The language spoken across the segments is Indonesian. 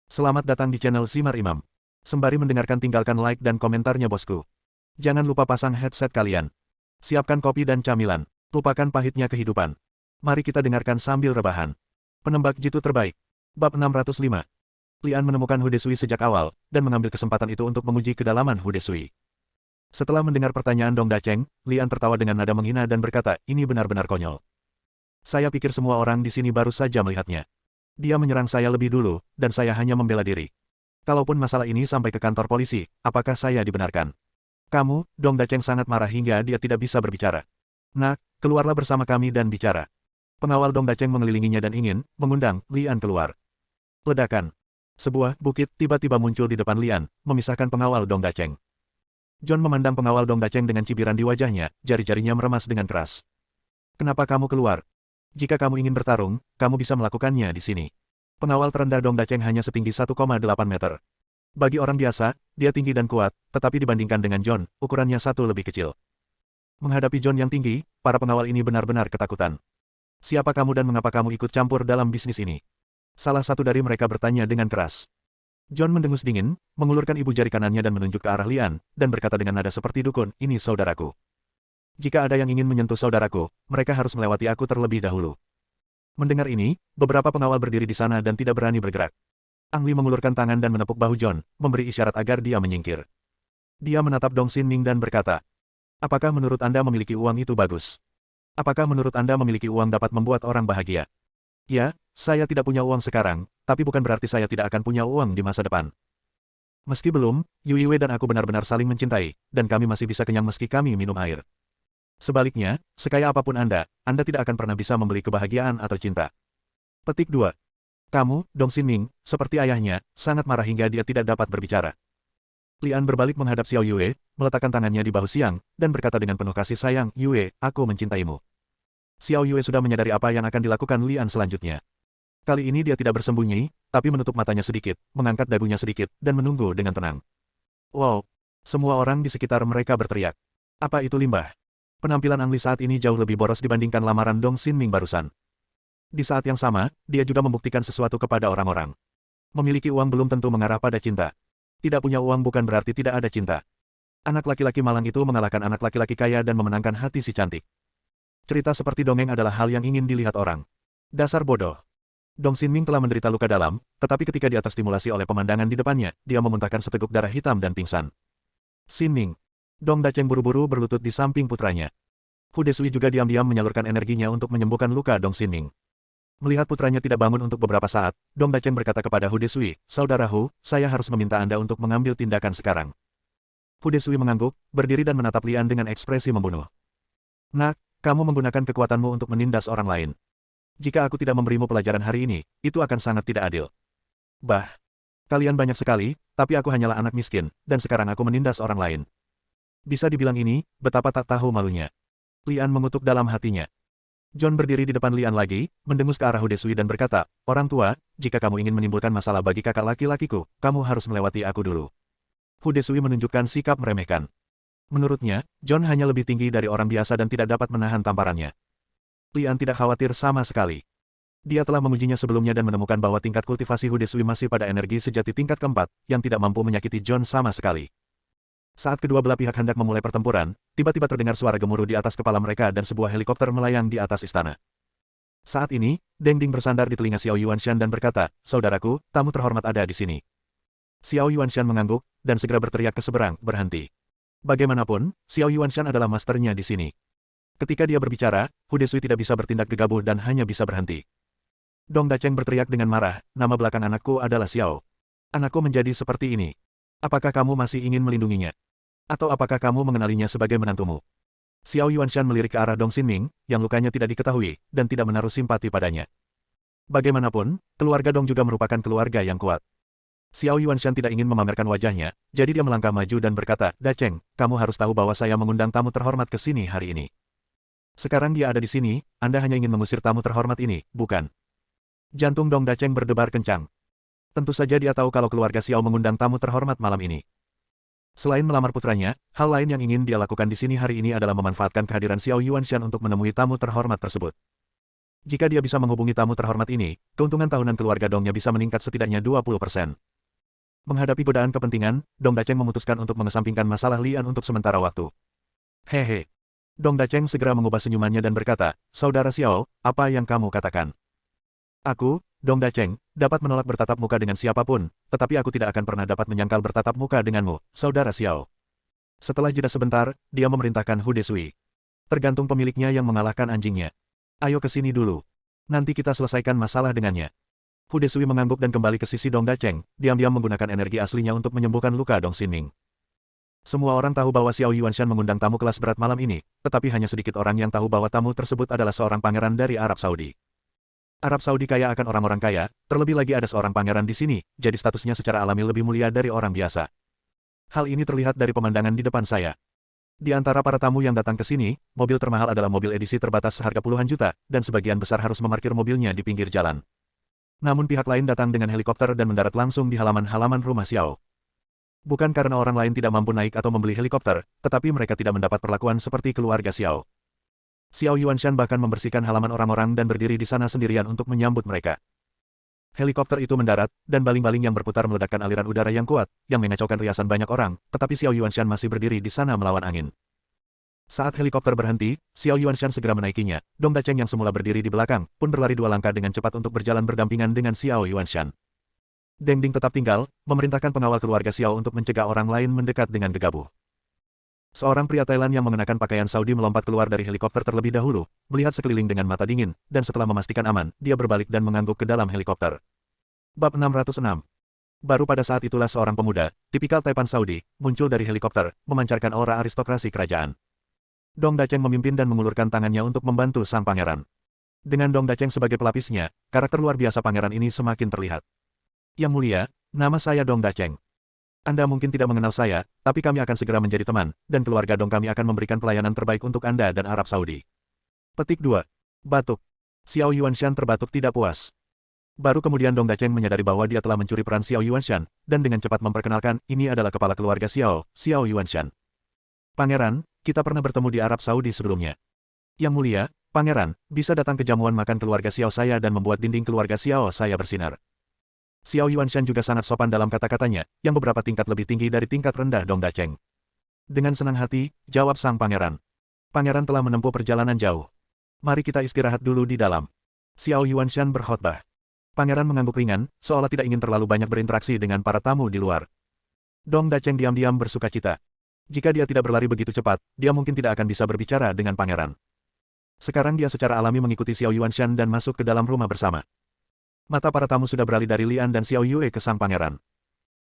Selamat datang di channel Simar Imam. Sembari mendengarkan tinggalkan like dan komentarnya bosku. Jangan lupa pasang headset kalian. Siapkan kopi dan camilan. Lupakan pahitnya kehidupan. Mari kita dengarkan sambil rebahan. Penembak jitu terbaik. Bab 605. Lian menemukan Hudesui sejak awal, dan mengambil kesempatan itu untuk menguji kedalaman Hudesui. Setelah mendengar pertanyaan Dong Dacheng, Lian tertawa dengan nada menghina dan berkata, ini benar-benar konyol. Saya pikir semua orang di sini baru saja melihatnya. Dia menyerang saya lebih dulu, dan saya hanya membela diri. Kalaupun masalah ini sampai ke kantor polisi, apakah saya dibenarkan? Kamu, Dong Dacheng sangat marah hingga dia tidak bisa berbicara. Nak, keluarlah bersama kami dan bicara. Pengawal Dong Dacheng mengelilinginya dan ingin mengundang Lian keluar. Ledakan. Sebuah bukit tiba-tiba muncul di depan Lian, memisahkan pengawal Dong Dacheng. John memandang pengawal Dong Dacheng dengan cibiran di wajahnya, jari-jarinya meremas dengan keras. Kenapa kamu keluar? Jika kamu ingin bertarung, kamu bisa melakukannya di sini. Pengawal terendah Dong Dacheng hanya setinggi 1,8 meter. Bagi orang biasa, dia tinggi dan kuat, tetapi dibandingkan dengan John, ukurannya satu lebih kecil. Menghadapi John yang tinggi, para pengawal ini benar-benar ketakutan. Siapa kamu dan mengapa kamu ikut campur dalam bisnis ini? Salah satu dari mereka bertanya dengan keras. John mendengus dingin, mengulurkan ibu jari kanannya dan menunjuk ke arah Lian, dan berkata dengan nada seperti dukun, ini saudaraku. Jika ada yang ingin menyentuh saudaraku, mereka harus melewati aku terlebih dahulu. Mendengar ini, beberapa pengawal berdiri di sana dan tidak berani bergerak. Ang Li mengulurkan tangan dan menepuk bahu John, memberi isyarat agar dia menyingkir. Dia menatap Dong Xin Ming dan berkata, apakah menurut Anda memiliki uang itu bagus? Apakah menurut Anda memiliki uang dapat membuat orang bahagia? Ya, saya tidak punya uang sekarang, tapi bukan berarti saya tidak akan punya uang di masa depan. Meski belum, Yue Wei dan aku benar-benar saling mencintai, dan kami masih bisa kenyang meski kami minum air. Sebaliknya, sekaya apapun Anda tidak akan pernah bisa membeli kebahagiaan atau cinta. Petik 2. Kamu, Dong Xin Ming, seperti ayahnya, sangat marah hingga dia tidak dapat berbicara. Lian berbalik menghadap Xiao Yue, meletakkan tangannya di bahu Xiang, dan berkata dengan penuh kasih sayang, Yue, aku mencintaimu. Xiao Yue sudah menyadari apa yang akan dilakukan Lian selanjutnya. Kali ini dia tidak bersembunyi, tapi menutup matanya sedikit, mengangkat dagunya sedikit, dan menunggu dengan tenang. Wow! Semua orang di sekitar mereka berteriak. Apa itu limbah? Penampilan Ang Li saat ini jauh lebih boros dibandingkan lamaran Dong Xin Ming barusan. Di saat yang sama, dia juga membuktikan sesuatu kepada orang-orang. Memiliki uang belum tentu mengarah pada cinta. Tidak punya uang bukan berarti tidak ada cinta. Anak laki-laki malang itu mengalahkan anak laki-laki kaya dan memenangkan hati si cantik. Cerita seperti dongeng adalah hal yang ingin dilihat orang. Dasar bodoh. Dong Xin Ming telah menderita luka dalam, tetapi ketika dia terstimulasi oleh pemandangan di depannya, dia memuntahkan seteguk darah hitam dan pingsan. Xin Ming. Dong Dacheng buru-buru berlutut di samping putranya. Hudesui juga diam-diam menyalurkan energinya untuk menyembuhkan luka Dong Xin Ming. Melihat putranya tidak bangun untuk beberapa saat, Dong Dacheng berkata kepada Hudesui, saudaraku, saya harus meminta Anda untuk mengambil tindakan sekarang. Hudesui mengangguk, berdiri dan menatap Lian dengan ekspresi membunuh. Nak, kamu menggunakan kekuatanmu untuk menindas orang lain. Jika aku tidak memberimu pelajaran hari ini, itu akan sangat tidak adil. Bah, kalian banyak sekali, tapi aku hanyalah anak miskin, dan sekarang aku menindas orang lain. Bisa dibilang ini, betapa tak tahu malunya. Lian mengutuk dalam hatinya. John berdiri di depan Lian lagi, mendengus ke arah Hudesui dan berkata, orang tua, jika kamu ingin menimbulkan masalah bagi kakak laki-lakiku, kamu harus melewati aku dulu. Hudesui menunjukkan sikap meremehkan. Menurutnya, John hanya lebih tinggi dari orang biasa dan tidak dapat menahan tamparannya. Lian tidak khawatir sama sekali. Dia telah mengujinya sebelumnya dan menemukan bahwa tingkat kultivasi Hudesui masih pada energi sejati tingkat keempat, yang tidak mampu menyakiti John sama sekali. Saat kedua belah pihak hendak memulai pertempuran, tiba-tiba terdengar suara gemuruh di atas kepala mereka dan sebuah helikopter melayang di atas istana. Saat ini, Deng Ding bersandar di telinga Xiao Yuanshan dan berkata, saudaraku, tamu terhormat ada di sini. Xiao Yuanshan mengangguk, dan segera berteriak ke seberang, berhenti. Bagaimanapun, Xiao Yuanshan adalah masternya di sini. Ketika dia berbicara, Hudesui tidak bisa bertindak gegabah dan hanya bisa berhenti. Dong Dacheng berteriak dengan marah, nama belakang anakku adalah Xiao. Anakku menjadi seperti ini. Apakah kamu masih ingin melindunginya? Atau apakah kamu mengenalinya sebagai menantumu? Xiao Yuanshan melirik ke arah Dong Xin Ming, yang lukanya tidak diketahui, dan tidak menaruh simpati padanya. Bagaimanapun, keluarga Dong juga merupakan keluarga yang kuat. Xiao Yuanshan tidak ingin memamerkan wajahnya, jadi dia melangkah maju dan berkata, Dacheng, kamu harus tahu bahwa saya mengundang tamu terhormat ke sini hari ini. Sekarang dia ada di sini, Anda hanya ingin mengusir tamu terhormat ini, bukan? Jantung Dong Dacheng berdebar kencang. Tentu saja dia tahu kalau keluarga Xiao mengundang tamu terhormat malam ini. Selain melamar putranya, hal lain yang ingin dia lakukan di sini hari ini adalah memanfaatkan kehadiran Xiao Yuanshan untuk menemui tamu terhormat tersebut. Jika dia bisa menghubungi tamu terhormat ini, keuntungan tahunan keluarga Dongnya bisa meningkat setidaknya 20%. Menghadapi godaan kepentingan, Dong Dacheng memutuskan untuk mengesampingkan masalah Lian untuk sementara waktu. Hehe. Dong Dacheng segera mengubah senyumannya dan berkata, Saudara Xiao, apa yang kamu katakan? Aku, Dong Dacheng, dapat menolak bertatap muka dengan siapapun, tetapi aku tidak akan pernah dapat menyangkal bertatap muka denganmu, Saudara Xiao. Setelah jeda sebentar, dia memerintahkan Hu Desui. Tergantung pemiliknya yang mengalahkan anjingnya. Ayo ke sini dulu. Nanti kita selesaikan masalah dengannya. Hu Desui mengangguk dan kembali ke sisi Dong Dacheng, diam-diam menggunakan energi aslinya untuk menyembuhkan luka Dong Xinming. Semua orang tahu bahwa Xiao Yuanshan mengundang tamu kelas berat malam ini, tetapi hanya sedikit orang yang tahu bahwa tamu tersebut adalah seorang pangeran dari Arab Saudi. Arab Saudi kaya akan orang-orang kaya, terlebih lagi ada seorang pangeran di sini, jadi statusnya secara alami lebih mulia dari orang biasa. Hal ini terlihat dari pemandangan di depan saya. Di antara para tamu yang datang ke sini, mobil termahal adalah mobil edisi terbatas seharga puluhan juta, dan sebagian besar harus memarkir mobilnya di pinggir jalan. Namun pihak lain datang dengan helikopter dan mendarat langsung di halaman-halaman rumah Xiao. Bukan karena orang lain tidak mampu naik atau membeli helikopter, tetapi mereka tidak mendapat perlakuan seperti keluarga Xiao. Xiao Yuanshan bahkan membersihkan halaman orang-orang dan berdiri di sana sendirian untuk menyambut mereka. Helikopter itu mendarat, dan baling-baling yang berputar meledakkan aliran udara yang kuat, yang mengacaukan riasan banyak orang, tetapi Xiao Yuanshan masih berdiri di sana melawan angin. Saat helikopter berhenti, Xiao Yuanshan segera menaikinya. Dong Dacheng yang semula berdiri di belakang, pun berlari 2 langkah dengan cepat untuk berjalan berdampingan dengan Xiao Yuanshan. Deng Ding tetap tinggal, memerintahkan pengawal keluarga Xiao untuk mencegah orang lain mendekat dengan gegabah. Seorang pria Thailand yang mengenakan pakaian Saudi melompat keluar dari helikopter terlebih dahulu, melihat sekeliling dengan mata dingin, dan setelah memastikan aman, dia berbalik dan mengangguk ke dalam helikopter. Bab 606. Baru pada saat itulah seorang pemuda, tipikal Taipan Saudi, muncul dari helikopter, memancarkan aura aristokrasi kerajaan. Dong Dacheng memimpin dan mengulurkan tangannya untuk membantu sang pangeran. Dengan Dong Dacheng sebagai pelapisnya, karakter luar biasa pangeran ini semakin terlihat. Yang mulia, nama saya Dong Dacheng. Anda mungkin tidak mengenal saya, tapi kami akan segera menjadi teman, dan keluarga Dong kami akan memberikan pelayanan terbaik untuk Anda dan Arab Saudi. Petik 2. Batuk. Xiao Yuanshan terbatuk tidak puas. Baru kemudian Dong Dacheng menyadari bahwa dia telah mencuri peran Xiao Yuanshan, dan dengan cepat memperkenalkan, ini adalah kepala keluarga Xiao, Xiao Yuanshan. Pangeran, kita pernah bertemu di Arab Saudi sebelumnya. Yang mulia, Pangeran, bisa datang ke jamuan makan keluarga Xiao saya dan membuat dinding keluarga Xiao saya bersinar. Xiao Yuanshan juga sangat sopan dalam kata-katanya, yang beberapa tingkat lebih tinggi dari tingkat rendah Dong Dacheng. Dengan senang hati, jawab sang pangeran. Pangeran telah menempuh perjalanan jauh. Mari kita istirahat dulu di dalam. Xiao Yuanshan berkhotbah. Pangeran mengangguk ringan, seolah tidak ingin terlalu banyak berinteraksi dengan para tamu di luar. Dong Dacheng diam-diam bersukacita. Jika dia tidak berlari begitu cepat, dia mungkin tidak akan bisa berbicara dengan pangeran. Sekarang dia secara alami mengikuti Xiao Yuanshan dan masuk ke dalam rumah bersama. Mata para tamu sudah beralih dari Lian dan Xiao Yue ke sang pangeran.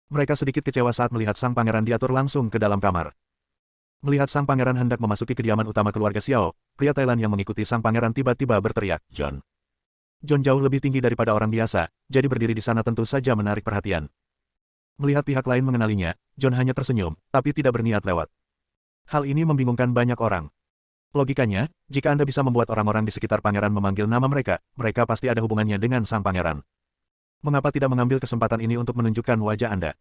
Mereka sedikit kecewa saat melihat sang pangeran diatur langsung ke dalam kamar. Melihat sang pangeran hendak memasuki kediaman utama keluarga Xiao, pria Thailand yang mengikuti sang pangeran tiba-tiba berteriak, John. John jauh lebih tinggi daripada orang biasa, jadi berdiri di sana tentu saja menarik perhatian. Melihat pihak lain mengenalinya, John hanya tersenyum, tapi tidak berniat lewat. Hal ini membingungkan banyak orang. Logikanya, jika Anda bisa membuat orang-orang di sekitar pangeran memanggil nama mereka, mereka pasti ada hubungannya dengan sang pangeran. Mengapa tidak mengambil kesempatan ini untuk menunjukkan wajah Anda?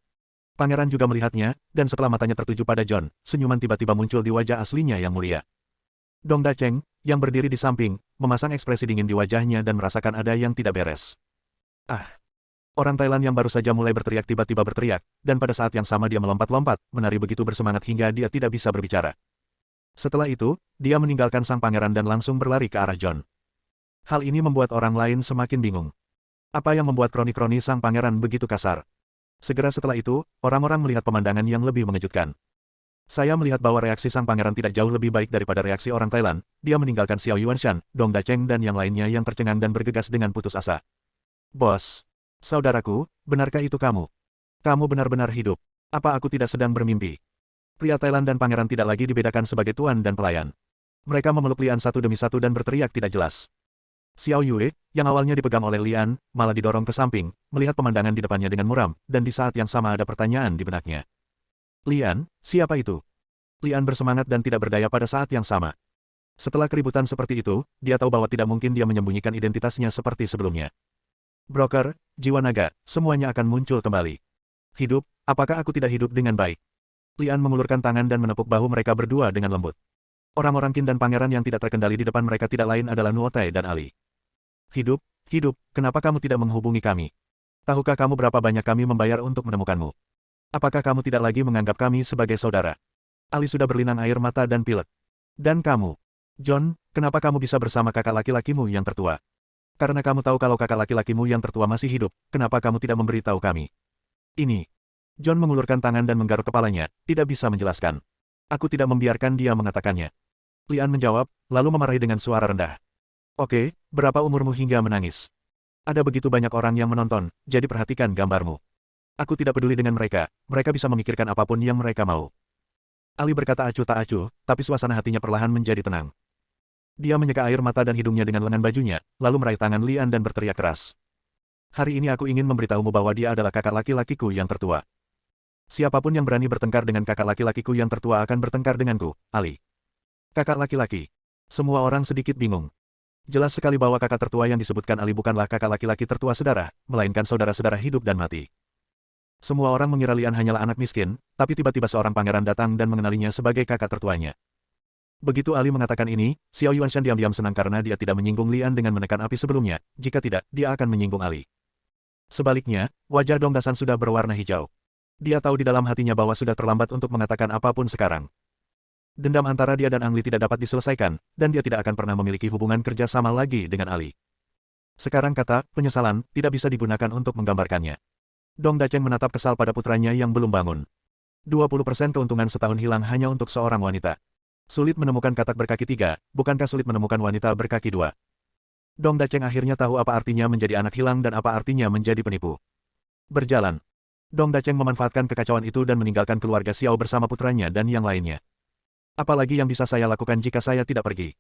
Pangeran juga melihatnya, dan setelah matanya tertuju pada John, senyuman tiba-tiba muncul di wajah aslinya yang mulia. Dong Dacheng, yang berdiri di samping, memasang ekspresi dingin di wajahnya dan merasakan ada yang tidak beres. Ah! Orang Thailand yang baru saja mulai berteriak tiba-tiba berteriak, dan pada saat yang sama dia melompat-lompat, menari begitu bersemangat hingga dia tidak bisa berbicara. Setelah itu, dia meninggalkan sang pangeran dan langsung berlari ke arah John. Hal ini membuat orang lain semakin bingung. Apa yang membuat kroni-kroni sang pangeran begitu kasar? Segera setelah itu, orang-orang melihat pemandangan yang lebih mengejutkan. Saya melihat bahwa reaksi sang pangeran tidak jauh lebih baik daripada reaksi orang Thailand. Dia meninggalkan Xiao Yuanshan, Dong Dacheng dan yang lainnya yang tercengang dan bergegas dengan putus asa. Bos, saudaraku, benarkah itu kamu? Kamu benar-benar hidup. Apa aku tidak sedang bermimpi? Pria Thailand dan pangeran tidak lagi dibedakan sebagai tuan dan pelayan. Mereka memeluk Lian satu demi satu dan berteriak tidak jelas. Xiao Yue, yang awalnya dipegang oleh Lian, malah didorong ke samping, melihat pemandangan di depannya dengan muram, dan di saat yang sama ada pertanyaan di benaknya. Lian, siapa itu? Lian bersemangat dan tidak berdaya pada saat yang sama. Setelah keributan seperti itu, dia tahu bahwa tidak mungkin dia menyembunyikan identitasnya seperti sebelumnya. Broker, jiwa naga, semuanya akan muncul kembali. Hidup, apakah aku tidak hidup dengan baik? Lian mengulurkan tangan dan menepuk bahu mereka berdua dengan lembut. Orang-orang Qin dan pangeran yang tidak terkendali di depan mereka tidak lain adalah Nuotai dan Ali. Hidup, hidup, kenapa kamu tidak menghubungi kami? Tahukah kamu berapa banyak kami membayar untuk menemukanmu? Apakah kamu tidak lagi menganggap kami sebagai saudara? Ali sudah berlinang air mata dan pilek. Dan kamu, John, kenapa kamu bisa bersama kakak laki-lakimu yang tertua? Karena kamu tahu kalau kakak laki-lakimu yang tertua masih hidup, kenapa kamu tidak memberitahu kami? Ini. John mengulurkan tangan dan menggaruk kepalanya, tidak bisa menjelaskan. Aku tidak membiarkan dia mengatakannya. Lian menjawab, lalu memarahi dengan suara rendah. Oke, berapa umurmu hingga menangis? Ada begitu banyak orang yang menonton, jadi perhatikan gambarmu. Aku tidak peduli dengan mereka, mereka bisa memikirkan apapun yang mereka mau. Ali berkata acuh tak acuh, tapi suasana hatinya perlahan menjadi tenang. Dia menyeka air mata dan hidungnya dengan lengan bajunya, lalu meraih tangan Lian dan berteriak keras. Hari ini aku ingin memberitahumu bahwa dia adalah kakak laki-lakiku yang tertua. Siapapun yang berani bertengkar dengan kakak laki-lakiku yang tertua akan bertengkar denganku, Ali. Kakak laki-laki. Semua orang sedikit bingung. Jelas sekali bahwa kakak tertua yang disebutkan Ali bukanlah kakak laki-laki tertua sedara, melainkan saudara-saudara hidup dan mati. Semua orang mengira Lian hanyalah anak miskin, tapi tiba-tiba seorang pangeran datang dan mengenalinya sebagai kakak tertuanya. Begitu Ali mengatakan ini, Xiao Yuanshan diam-diam senang karena dia tidak menyinggung Lian dengan menekan api sebelumnya, jika tidak, dia akan menyinggung Ali. Sebaliknya, wajah Dong Dasan sudah berwarna hijau. Dia tahu di dalam hatinya bahwa sudah terlambat untuk mengatakan apapun sekarang. Dendam antara dia dan Ang Li tidak dapat diselesaikan, dan dia tidak akan pernah memiliki hubungan kerja sama lagi dengan Ali. Sekarang kata, penyesalan, tidak bisa digunakan untuk menggambarkannya. Dong Dacheng menatap kesal pada putranya yang belum bangun. 20% keuntungan setahun hilang hanya untuk seorang wanita. Sulit menemukan katak berkaki 3, bukankah sulit menemukan wanita berkaki 2? Dong Dacheng akhirnya tahu apa artinya menjadi anak hilang dan apa artinya menjadi penipu. Berjalan. Dong Dacheng memanfaatkan kekacauan itu dan meninggalkan keluarga Xiao bersama putranya dan yang lainnya. Apalagi yang bisa saya lakukan jika saya tidak pergi?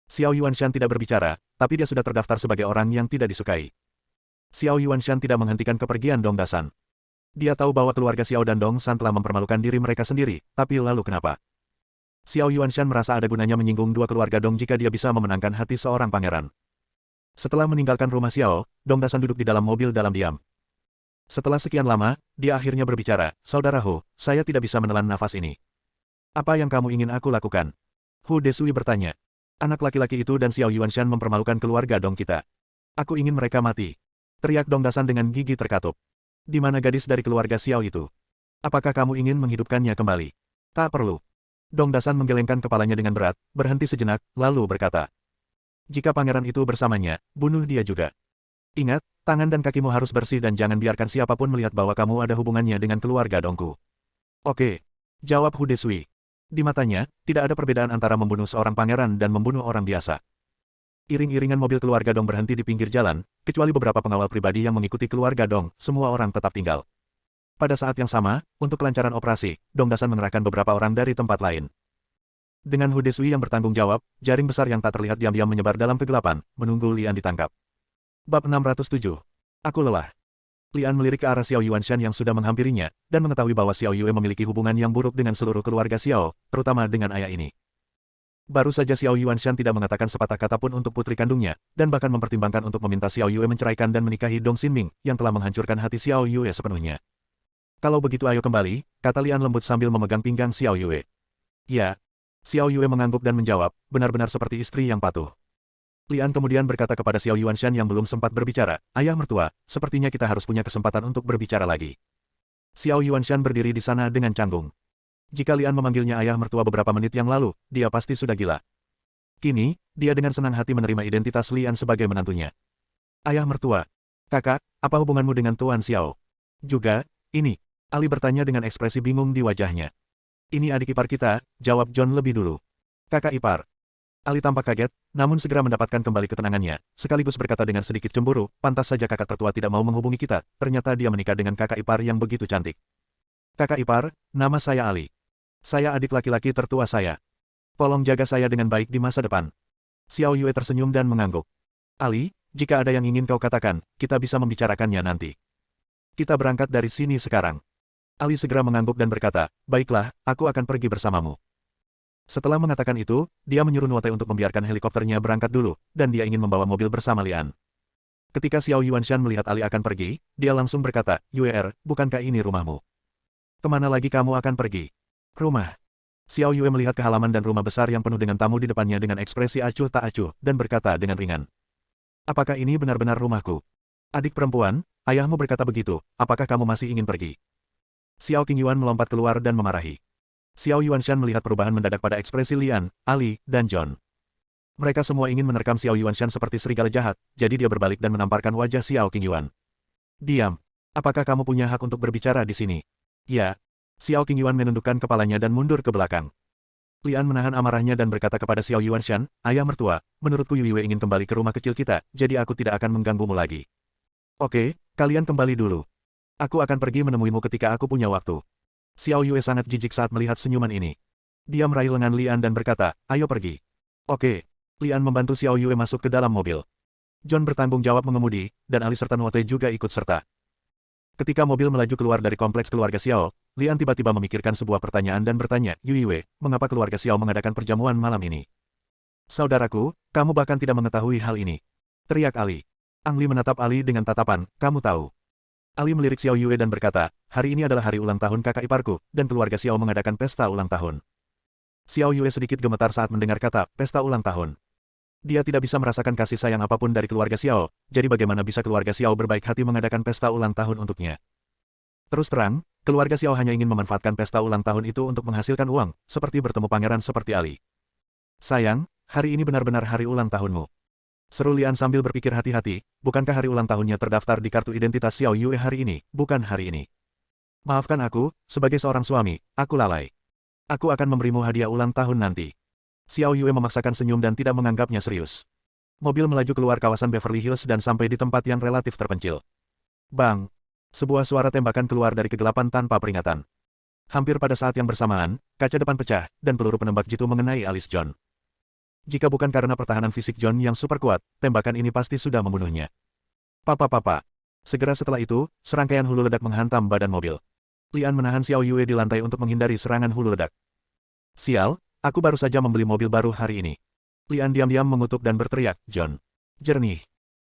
Xiao Yuanshan tidak berbicara, tapi dia sudah terdaftar sebagai orang yang tidak disukai. Xiao Yuanshan tidak menghentikan kepergian Dong Dasan. Dia tahu bahwa keluarga Xiao dan Dong San telah mempermalukan diri mereka sendiri, tapi lalu kenapa? Xiao Yuanshan merasa ada gunanya menyinggung dua keluarga Dong jika dia bisa memenangkan hati seorang pangeran. Setelah meninggalkan rumah Xiao, Dong Dasan duduk di dalam mobil dalam diam. Setelah sekian lama, dia akhirnya berbicara, "Saudara Hu, saya tidak bisa menelan nafas ini. Apa yang kamu ingin aku lakukan?" Hu Desui bertanya. "Anak laki-laki itu dan Xiao Yuanshan mempermalukan keluarga Dong kita. Aku ingin mereka mati." Teriak Dong Dasan dengan gigi terkatup. "Di mana gadis dari keluarga Xiao itu? Apakah kamu ingin menghidupkannya kembali?" "Tak perlu." Dong Dasan menggelengkan kepalanya dengan berat, berhenti sejenak, lalu berkata, "Jika pangeran itu bersamanya, bunuh dia juga. Ingat, tangan dan kakimu harus bersih dan jangan biarkan siapapun melihat bahwa kamu ada hubungannya dengan keluarga Dongku." "Oke," jawab Hu Desui. Di matanya, tidak ada perbedaan antara membunuh seorang pangeran dan membunuh orang biasa. Iring-iringan mobil keluarga Dong berhenti di pinggir jalan, kecuali beberapa pengawal pribadi yang mengikuti keluarga Dong, semua orang tetap tinggal. Pada saat yang sama, untuk kelancaran operasi, Dong Dasan mengerahkan beberapa orang dari tempat lain. Dengan Hu Desui yang bertanggung jawab, jaring besar yang tak terlihat diam-diam menyebar dalam kegelapan, menunggu Lian ditangkap. Bab 607. Aku lelah. Lian melirik ke arah Xiao Yuanshan yang sudah menghampirinya, dan mengetahui bahwa Xiao Yue memiliki hubungan yang buruk dengan seluruh keluarga Xiao, terutama dengan ayah ini. Baru saja Xiao Yuanshan tidak mengatakan sepatah kata pun untuk putri kandungnya, dan bahkan mempertimbangkan untuk meminta Xiao Yue menceraikan dan menikahi Dong Xinming, yang telah menghancurkan hati Xiao Yue sepenuhnya. "Kalau begitu ayo kembali," kata Lian lembut sambil memegang pinggang Xiao Yue. "Ya." Xiao Yue mengangguk dan menjawab, benar-benar seperti istri yang patuh. Lian kemudian berkata kepada Xiao Yuanshan yang belum sempat berbicara, "Ayah mertua, sepertinya kita harus punya kesempatan untuk berbicara lagi." Xiao Yuanshan berdiri di sana dengan canggung. Jika Lian memanggilnya ayah mertua beberapa menit yang lalu, dia pasti sudah gila. Kini, dia dengan senang hati menerima identitas Lian sebagai menantunya. "Ayah mertua. Kakak, apa hubunganmu dengan Tuan Xiao?" "Juga, ini." Ali bertanya dengan ekspresi bingung di wajahnya. "Ini adik ipar kita," jawab John lebih dulu. "Kakak ipar." Ali tampak kaget, namun segera mendapatkan kembali ketenangannya, sekaligus berkata dengan sedikit cemburu, "Pantas saja kakak tertua tidak mau menghubungi kita, ternyata dia menikah dengan kakak ipar yang begitu cantik." "Kakak ipar, nama saya Ali. Saya adik laki-laki tertua saya. Tolong jaga saya dengan baik di masa depan." Xiao Yue tersenyum dan mengangguk. "Ali, jika ada yang ingin kau katakan, kita bisa membicarakannya nanti. Kita berangkat dari sini sekarang." Ali segera mengangguk dan berkata, "Baiklah, aku akan pergi bersamamu." Setelah mengatakan itu, dia menyuruh Nuote untuk membiarkan helikopternya berangkat dulu, dan dia ingin membawa mobil bersama Lian. Ketika Xiao Yuanshan melihat Ali akan pergi, dia langsung berkata, "Yue, bukankah ini rumahmu? Kemana lagi kamu akan pergi?" "Rumah." Xiao Yue melihat ke halaman dan rumah besar yang penuh dengan tamu di depannya dengan ekspresi acuh tak acuh, dan berkata dengan ringan, Apakah ini benar-benar rumahku? Adik perempuan, ayahmu berkata begitu, apakah kamu masih ingin pergi? Xiao Qingyuan melompat keluar dan memarahi. Xiao Yuanshan melihat perubahan mendadak pada ekspresi Lian, Ali, dan John. Mereka semua ingin menerkam Xiao Yuanshan seperti serigala jahat, jadi dia berbalik dan menamparkan wajah Xiao Qingyuan. Diam. Apakah kamu punya hak untuk berbicara di sini? Ya. Xiao Qingyuan menundukkan kepalanya dan mundur ke belakang. Lian menahan amarahnya dan berkata kepada Xiao Yuanshan, ayah mertua, menurutku Yue ingin kembali ke rumah kecil kita, jadi aku tidak akan mengganggumu lagi. Oke, kalian kembali dulu. Aku akan pergi menemuimu ketika aku punya waktu. Xiao Yue sangat jijik saat melihat senyuman ini. Dia meraih lengan Lian dan berkata, ayo pergi. Oke. Lian membantu Xiao Yue masuk ke dalam mobil. John bertanggung jawab mengemudi, dan Ali serta Nuote juga ikut serta. Ketika mobil melaju keluar dari kompleks keluarga Xiao, Lian tiba-tiba memikirkan sebuah pertanyaan dan bertanya, Yue, mengapa keluarga Xiao mengadakan perjamuan malam ini? Saudaraku, kamu bahkan tidak mengetahui hal ini. Teriak Ali. Ang Li menatap Ali dengan tatapan, kamu tahu. Ali melirik Xiao Yue dan berkata, hari ini adalah hari ulang tahun kakak iparku, dan keluarga Xiao mengadakan pesta ulang tahun. Xiao Yue sedikit gemetar saat mendengar kata, pesta ulang tahun. Dia tidak bisa merasakan kasih sayang apapun dari keluarga Xiao, jadi bagaimana bisa keluarga Xiao berbaik hati mengadakan pesta ulang tahun untuknya? Terus terang, keluarga Xiao hanya ingin memanfaatkan pesta ulang tahun itu untuk menghasilkan uang, seperti bertemu pangeran seperti Ali. Sayang, hari ini benar-benar hari ulang tahunmu. Seru Lian sambil berpikir hati-hati, bukankah hari ulang tahunnya terdaftar di kartu identitas Xiao Yue hari ini, bukan hari ini. Maafkan aku, sebagai seorang suami, aku lalai. Aku akan memberimu hadiah ulang tahun nanti. Xiao Yue memaksakan senyum dan tidak menganggapnya serius. Mobil melaju keluar kawasan Beverly Hills dan sampai di tempat yang relatif terpencil. Bang! Sebuah suara tembakan keluar dari kegelapan tanpa peringatan. Hampir pada saat yang bersamaan, kaca depan pecah, dan peluru penembak jitu mengenai alis John. Jika bukan karena pertahanan fisik John yang super kuat, tembakan ini pasti sudah membunuhnya. Papa. Segera setelah itu, serangkaian hulu ledak menghantam badan mobil. Lian menahan Xiao Yue di lantai untuk menghindari serangan hulu ledak. Sial, aku baru saja membeli mobil baru hari ini. Lian diam-diam mengutuk dan berteriak, John. Jernih.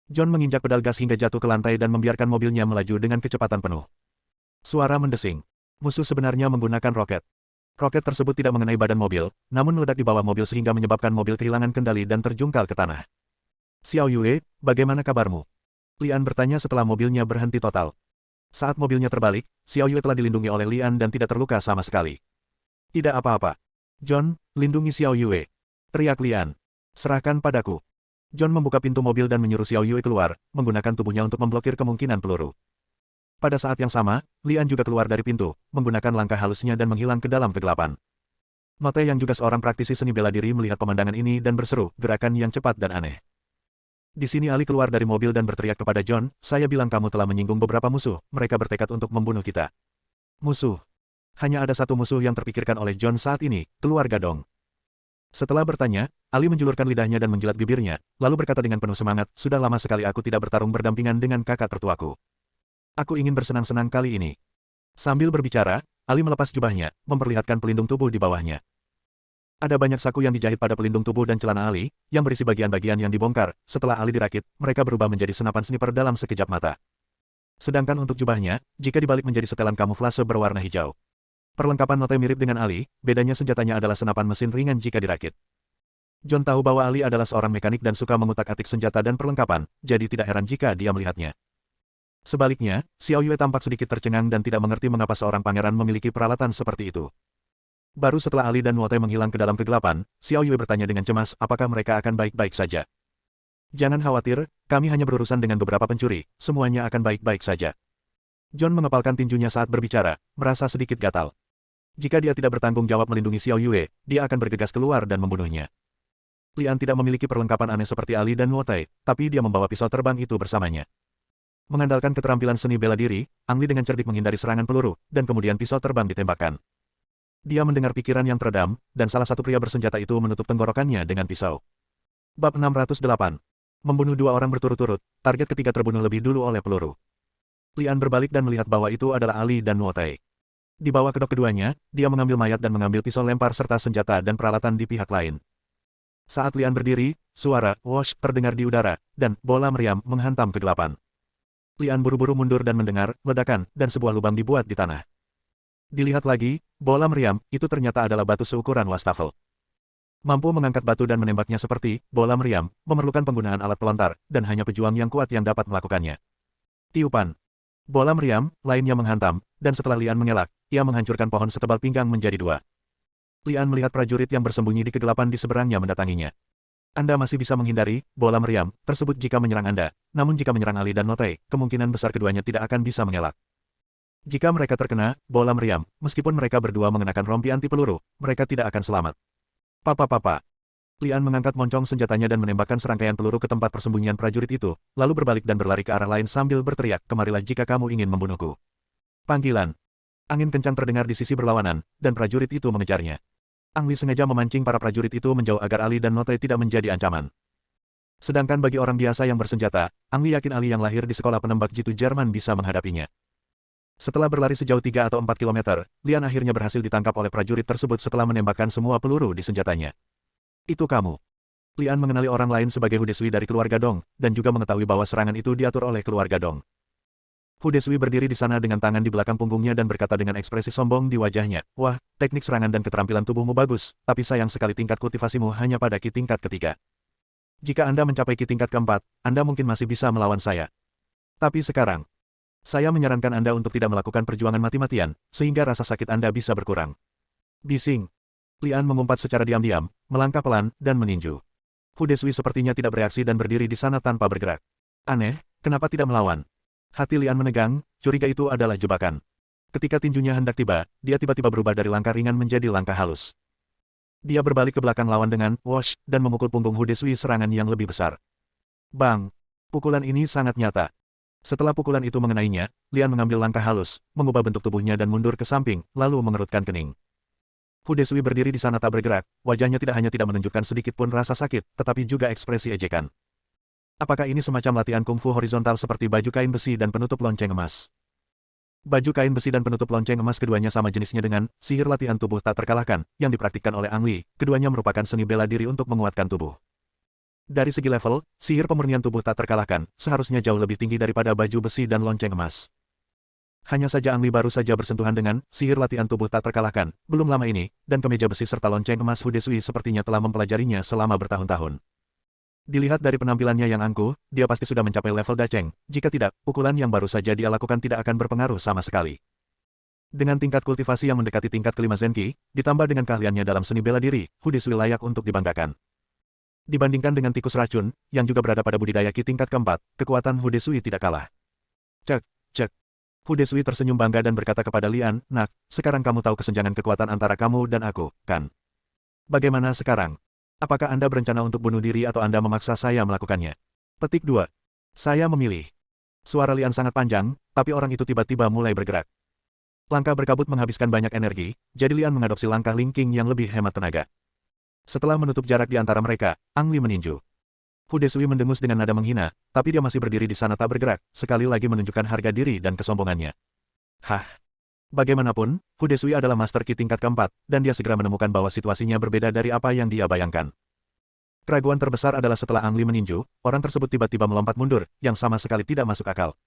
John menginjak pedal gas hingga jatuh ke lantai dan membiarkan mobilnya melaju dengan kecepatan penuh. Suara mendesing. Musuh sebenarnya menggunakan roket. Roket tersebut tidak mengenai badan mobil, namun meledak di bawah mobil sehingga menyebabkan mobil kehilangan kendali dan terjungkal ke tanah. Xiao Yue, bagaimana kabarmu? Lian bertanya setelah mobilnya berhenti total. Saat mobilnya terbalik, Xiao Yue telah dilindungi oleh Lian dan tidak terluka sama sekali. Tidak apa-apa. John, lindungi Xiao Yue. Teriak Lian. Serahkan padaku. John membuka pintu mobil dan menyuruh Xiao Yue keluar, menggunakan tubuhnya untuk memblokir kemungkinan peluru. Pada saat yang sama, Lian juga keluar dari pintu, menggunakan langkah halusnya dan menghilang ke dalam kegelapan. Note yang juga seorang praktisi seni bela diri melihat pemandangan ini dan berseru, gerakan yang cepat dan aneh. Di sini Ali keluar dari mobil dan berteriak kepada John, saya bilang kamu telah menyinggung beberapa musuh, mereka bertekad untuk membunuh kita. Musuh. Hanya ada satu musuh yang terpikirkan oleh John saat ini, keluarga Dong. Setelah bertanya, Ali menjulurkan lidahnya dan menjilat bibirnya, lalu berkata dengan penuh semangat, sudah lama sekali aku tidak bertarung berdampingan dengan kakak tertuaku. Aku ingin bersenang-senang kali ini. Sambil berbicara, Ali melepas jubahnya, memperlihatkan pelindung tubuh di bawahnya. Ada banyak saku yang dijahit pada pelindung tubuh dan celana Ali, yang berisi bagian-bagian yang dibongkar. Setelah Ali dirakit, mereka berubah menjadi senapan sniper dalam sekejap mata. Sedangkan untuk jubahnya, jika dibalik menjadi setelan kamuflase berwarna hijau. Perlengkapan Note mirip dengan Ali, bedanya senjatanya adalah senapan mesin ringan jika dirakit. John tahu bahwa Ali adalah seorang mekanik dan suka mengutak-atik senjata dan perlengkapan, jadi tidak heran jika dia melihatnya. Sebaliknya, Xiao Yue tampak sedikit tercengang dan tidak mengerti mengapa seorang pangeran memiliki peralatan seperti itu. Baru setelah Ali dan Nuote menghilang ke dalam kegelapan, Xiao Yue bertanya dengan cemas apakah mereka akan baik-baik saja. Jangan khawatir, kami hanya berurusan dengan beberapa pencuri, semuanya akan baik-baik saja. John mengepalkan tinjunya saat berbicara, merasa sedikit gatal. Jika dia tidak bertanggung jawab melindungi Xiao Yue, dia akan bergegas keluar dan membunuhnya. Lian tidak memiliki perlengkapan aneh seperti Ali dan Nuote, tapi dia membawa pisau terbang itu bersamanya. Mengandalkan keterampilan seni bela diri, Ang Li dengan cerdik menghindari serangan peluru, dan kemudian pisau terbang ditembakkan. Dia mendengar pikiran yang teredam, dan salah satu pria bersenjata itu menutup tenggorokannya dengan pisau. Bab 608. Membunuh dua orang berturut-turut, target ketiga terbunuh lebih dulu oleh peluru. Lian berbalik dan melihat bahwa itu adalah Ali dan Nuote. Di bawah kedok keduanya, dia mengambil mayat dan mengambil pisau lempar serta senjata dan peralatan di pihak lain. Saat Lian berdiri, suara "wosh" terdengar di udara, dan bola meriam menghantam kegelapan. Lian buru-buru mundur dan mendengar ledakan, dan sebuah lubang dibuat di tanah. Dilihat lagi, bola meriam itu ternyata adalah batu seukuran wastafel. Mampu mengangkat batu dan menembaknya seperti bola meriam, memerlukan penggunaan alat pelontar, dan hanya pejuang yang kuat yang dapat melakukannya. Tiupan. Bola meriam, lainnya menghantam, dan setelah Lian mengelak, ia menghancurkan pohon setebal pinggang menjadi dua. Lian melihat prajurit yang bersembunyi di kegelapan di seberangnya mendatanginya. Anda masih bisa menghindari bola meriam tersebut jika menyerang Anda, namun jika menyerang Ali dan Note, kemungkinan besar keduanya tidak akan bisa mengelak. Jika mereka terkena bola meriam, meskipun mereka berdua mengenakan rompi anti peluru, mereka tidak akan selamat. Papa. Lian mengangkat moncong senjatanya dan menembakkan serangkaian peluru ke tempat persembunyian prajurit itu, lalu berbalik dan berlari ke arah lain sambil berteriak, "Kemarilah jika kamu ingin membunuhku." Panggilan. Angin kencang terdengar di sisi berlawanan, dan prajurit itu mengejarnya. Ang Li sengaja memancing para prajurit itu menjauh agar Ali dan Note tidak menjadi ancaman. Sedangkan bagi orang biasa yang bersenjata, Ang Li yakin Ali yang lahir di sekolah penembak jitu Jerman bisa menghadapinya. Setelah berlari sejauh 3 atau 4 kilometer, Lian akhirnya berhasil ditangkap oleh prajurit tersebut setelah menembakkan semua peluru di senjatanya. Itu kamu. Lian mengenali orang lain sebagai Hu Desui dari keluarga Dong, dan juga mengetahui bahwa serangan itu diatur oleh keluarga Dong. Hu Desui berdiri di sana dengan tangan di belakang punggungnya dan berkata dengan ekspresi sombong di wajahnya, "Wah, teknik serangan dan keterampilan tubuhmu bagus, tapi sayang sekali tingkat kultivasimu hanya pada ki tingkat ketiga. Jika Anda mencapai ki tingkat keempat, Anda mungkin masih bisa melawan saya. Tapi sekarang, saya menyarankan Anda untuk tidak melakukan perjuangan mati-matian, sehingga rasa sakit Anda bisa berkurang." Bising. Lian mengumpat secara diam-diam, melangkah pelan, dan meninju. Hu Desui sepertinya tidak bereaksi dan berdiri di sana tanpa bergerak. Aneh, kenapa tidak melawan? Hati Lian menegang, curiga itu adalah jebakan. Ketika tinjunya hendak tiba, dia tiba-tiba berubah dari langkah ringan menjadi langkah halus. Dia berbalik ke belakang lawan dengan "wosh" dan memukul punggung Hu Desui serangan yang lebih besar. Bang! Pukulan ini sangat nyata. Setelah pukulan itu mengenainya, Lian mengambil langkah halus, mengubah bentuk tubuhnya dan mundur ke samping, lalu mengerutkan kening. Hu Desui berdiri di sana tak bergerak, wajahnya tidak hanya tidak menunjukkan sedikit pun rasa sakit, tetapi juga ekspresi ejekan. Apakah ini semacam latihan kungfu horizontal seperti baju kain besi dan penutup lonceng emas? Baju kain besi dan penutup lonceng emas keduanya sama jenisnya dengan sihir latihan tubuh tak terkalahkan, yang dipraktikkan oleh Ang Li, keduanya merupakan seni bela diri untuk menguatkan tubuh. Dari segi level, sihir pemurnian tubuh tak terkalahkan, seharusnya jauh lebih tinggi daripada baju besi dan lonceng emas. Hanya saja Ang Li baru saja bersentuhan dengan sihir latihan tubuh tak terkalahkan, belum lama ini, dan kemeja besi serta lonceng emas Hu Desui sepertinya telah mempelajarinya selama bertahun-tahun. Dilihat dari penampilannya yang angkuh, dia pasti sudah mencapai level daceng, jika tidak, pukulan yang baru saja dia lakukan tidak akan berpengaruh sama sekali. Dengan tingkat kultivasi yang mendekati tingkat kelima Zenki, ditambah dengan keahliannya dalam seni bela diri, Hu Desui layak untuk dibanggakan. Dibandingkan dengan tikus racun, yang juga berada pada budidaya ki tingkat keempat, kekuatan Hu Desui tidak kalah. Cek. Hu Desui tersenyum bangga dan berkata kepada Lian, "Nak, sekarang kamu tahu kesenjangan kekuatan antara kamu dan aku, kan? Bagaimana sekarang? Apakah Anda berencana untuk bunuh diri atau Anda memaksa saya melakukannya?" Petik 2. Saya memilih. Suara Lian sangat panjang, tapi orang itu tiba-tiba mulai bergerak. Langkah berkabut menghabiskan banyak energi, jadi Lian mengadopsi langkah linking yang lebih hemat tenaga. Setelah menutup jarak di antara mereka, Ang Li meninju. Hu Desui mendengus dengan nada menghina, tapi dia masih berdiri di sana tak bergerak, sekali lagi menunjukkan harga diri dan kesombongannya. Hah? Bagaimanapun, Hu Desui adalah master ki tingkat keempat, dan dia segera menemukan bahwa situasinya berbeda dari apa yang dia bayangkan. Keraguan terbesar adalah setelah Ang Li meninju, orang tersebut tiba-tiba melompat mundur, yang sama sekali tidak masuk akal.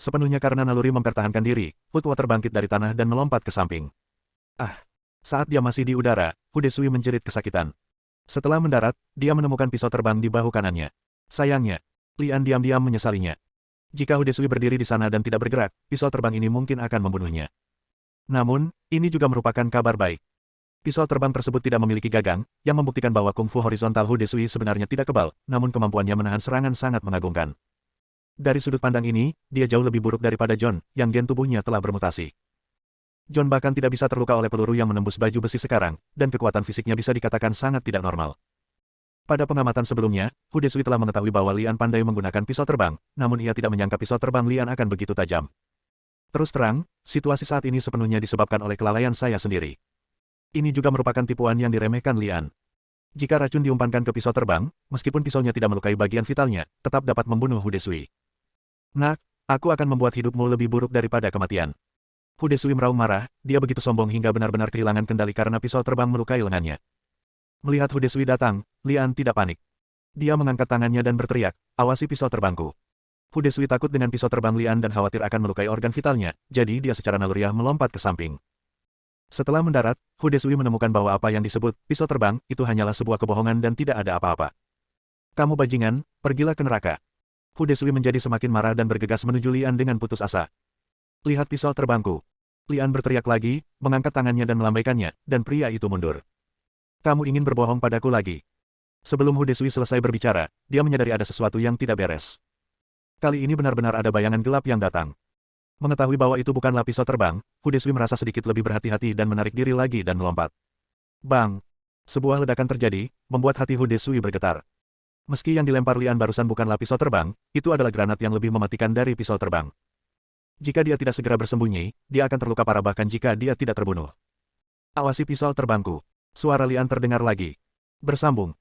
Sepenuhnya karena naluri mempertahankan diri, Hutwa terbangkit dari tanah dan melompat ke samping. Saat dia masih di udara, Hu Desui menjerit kesakitan. Setelah mendarat, dia menemukan pisau terbang di bahu kanannya. Sayangnya, Lian diam-diam menyesalinya. Jika Hu Desui berdiri di sana dan tidak bergerak, pisau terbang ini mungkin akan membunuhnya. Namun, ini juga merupakan kabar baik. Pisau terbang tersebut tidak memiliki gagang, yang membuktikan bahwa kungfu horizontal Hu Desui sebenarnya tidak kebal, namun kemampuannya menahan serangan sangat mengagumkan. Dari sudut pandang ini, dia jauh lebih buruk daripada John, yang gen tubuhnya telah bermutasi. John bahkan tidak bisa terluka oleh peluru yang menembus baju besi sekarang, dan kekuatan fisiknya bisa dikatakan sangat tidak normal. Pada pengamatan sebelumnya, Hu Desui telah mengetahui bahwa Lian pandai menggunakan pisau terbang, namun ia tidak menyangka pisau terbang Lian akan begitu tajam. Terus terang, situasi saat ini sepenuhnya disebabkan oleh kelalaian saya sendiri. Ini juga merupakan tipuan yang diremehkan Lian. Jika racun diumpankan ke pisau terbang, meskipun pisaunya tidak melukai bagian vitalnya, tetap dapat membunuh Hu Desui. Nak, aku akan membuat hidupmu lebih buruk daripada kematian. Hu Desui meraung marah, dia begitu sombong hingga benar-benar kehilangan kendali karena pisau terbang melukai lengannya. Melihat Hu Desui datang, Lian tidak panik. Dia mengangkat tangannya dan berteriak, "Awasi pisau terbangku." Hu Desui takut dengan pisau terbang Lian dan khawatir akan melukai organ vitalnya, jadi dia secara naluriah melompat ke samping. Setelah mendarat, Hu Desui menemukan bahwa apa yang disebut pisau terbang itu hanyalah sebuah kebohongan dan tidak ada apa-apa. Kamu bajingan, pergilah ke neraka. Hu Desui menjadi semakin marah dan bergegas menuju Lian dengan putus asa. Lihat pisau terbangku. Lian berteriak lagi, mengangkat tangannya dan melambaikannya, dan pria itu mundur. Kamu ingin berbohong padaku lagi. Sebelum Hu Desui selesai berbicara, dia menyadari ada sesuatu yang tidak beres. Kali ini benar-benar ada bayangan gelap yang datang. Mengetahui bahwa itu bukanlah pisau terbang, Hu Desui merasa sedikit lebih berhati-hati dan menarik diri lagi dan melompat. Bang! Sebuah ledakan terjadi, membuat hati Hu Desui bergetar. Meski yang dilempar Lian barusan bukanlah pisau terbang, itu adalah granat yang lebih mematikan dari pisau terbang. Jika dia tidak segera bersembunyi, dia akan terluka parah bahkan jika dia tidak terbunuh. Awasi pisau terbangku. Suara Lian terdengar lagi. Bersambung.